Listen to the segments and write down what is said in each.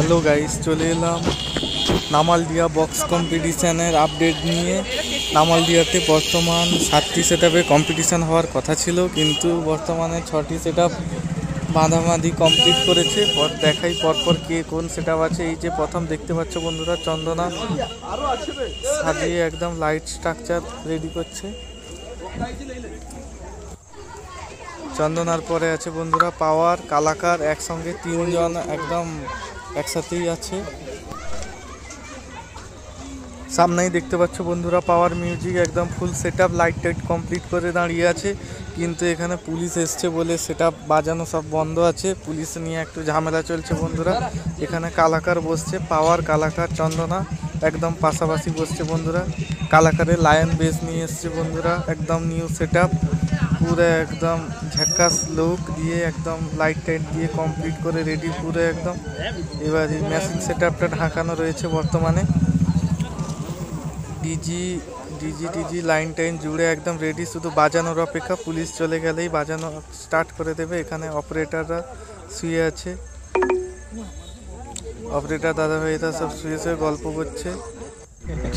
Hello guys, চলে এলাম নামালদিয়া box কম্পিটিশানের update নিয়ে। নামালদিয়াতে বর্তমান 7টি সেটআপে কম্পিটিশান হওয়ার কথা ছিল, কিন্তু বর্তমানে 6টি সেটআপ বাঁধাবাঁধি কমপ্লিট করেছে। দেখাই পরপর কে কোন সেটআপ আছে। এই যে প্রথম দেখতে পাচ্ছ বন্ধুরা, চন্দনা সাজিয়ে একদম লাইট স্ট্রাকচার রেডি করছে। চন্দনার পরে আছে বন্ধুরা পাওয়ার, কালাকার, একসঙ্গে তিনজন একদম একসাথেই আছে। সামনেই দেখতে পাচ্ছ বন্ধুরা পাওয়ার মিউজিক একদম full setup light tight complete করে দাঁড়িয়ে আছে, কিন্তু এখানে পুলিশ এসছে বলে সেটআপ বাজানো সব বন্ধ আছে। পুলিশ নিয়ে একটু ঝামেলা চলছে বন্ধুরা। এখানে কালাকার বসছে, পাওয়ার, কালাকার, চন্দনা একদম পাশাপাশি বসছে বন্ধুরা। কালাকারের লায়ন বেস নিয়ে এসছে বন্ধুরা, একদম নিউ সেটআপ, পুরো একদম ঝাক্কাস লুক দিয়ে একদম লাইট টাইট দিয়ে কমপ্লিট করে রেডি পুরো একদম। এবার এই মেশিন সেটআপটা ঢাকানো রয়েছে বর্তমানে। ডিজি লাইন টাইন জুড়ে একদম রেডি, শুধু বাজানোর অপেক্ষা। পুলিশ চলে গেলেই বাজানো স্টার্ট করে দেবে। এখানে অপারেটররা শুয়ে আছে, অপারেটর দাদা ভাইরা সব শুয়ে শুয়ে গল্প করছে।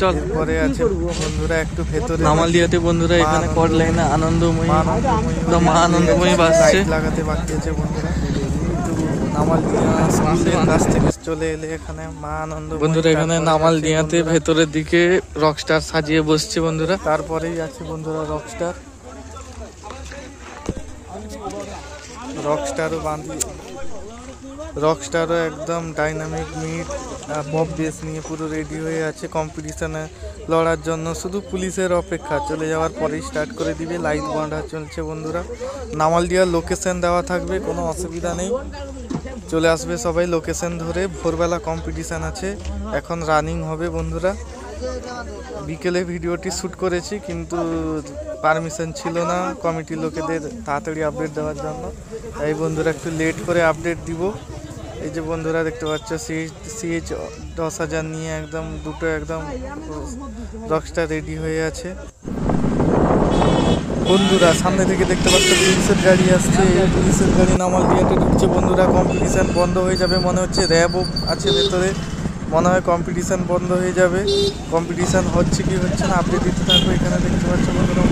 চল পরে আছে বন্ধুরা একটু ভেতরে নামালদিয়াতে বন্ধুরা, এখানে কড লাইনে আনন্দময়ী মা আনন্দময়ী বাজছে, লাগাতে বাকি আছে বন্ধুরা। নামালদিয়া কাছ থেকে চলে এলে এখানে মা আনন্দ বন্ধুরা, এখানে নামালদিয়াতে ভেতরের দিকে রকস্টার সাজিয়ে বসছে বন্ধুরা। তারপরেই আছে বন্ধুরা রকস্টারও একদম ডাইনামিক মিট পপ বেস নিয়ে পুরো রেডি হয়ে আছে কম্পিটিশনে লড়ার জন্য। শুধু পুলিশের অপেক্ষা, চলে যাওয়ার পরেই স্টার্ট করে দিবে। লাইট বাঁধা চলছে বন্ধুরা। নামালদিয়ার লোকেশন দেওয়া থাকবে, কোনো অসুবিধা নেই, চলে আসবে সবাই লোকেশন ধরে। ভোরবেলা কম্পিটিশান আছে, এখন রানিং হবে বন্ধুরা। বিকেলে ভিডিওটি শ্যুট করেছি, কিন্তু পারমিশন ছিল না কমিটির লোকেদের তাড়াতাড়ি আপডেট দেওয়ার জন্য, তাই বন্ধুরা একটু লেট করে আপডেট দিব। এই যে বন্ধুরা দেখতে পাচ্ছ সিএইচ 10,000 নিয়ে একদম দুটো একদম রকস্টার রেডি হয়ে আছে বন্ধুরা। সামনে থেকে দেখতে পাচ্ছ পুলিশের গাড়ি আসছে। এই পুলিশের গাড়ি নামালদিয়াতে ঢুকছে বন্ধুরা। কম্পিটিশান বন্ধ হয়ে যাবে মনে হচ্ছে, র্যাবও আছে ভেতরে, মনে হয় কম্পিটিশান বন্ধ হয়ে যাবে। কম্পিটিশান হচ্ছে কি হচ্ছে না আপডেট দিতে থাকবে। এখানে দেখতে পাচ্ছ বন্ধুরা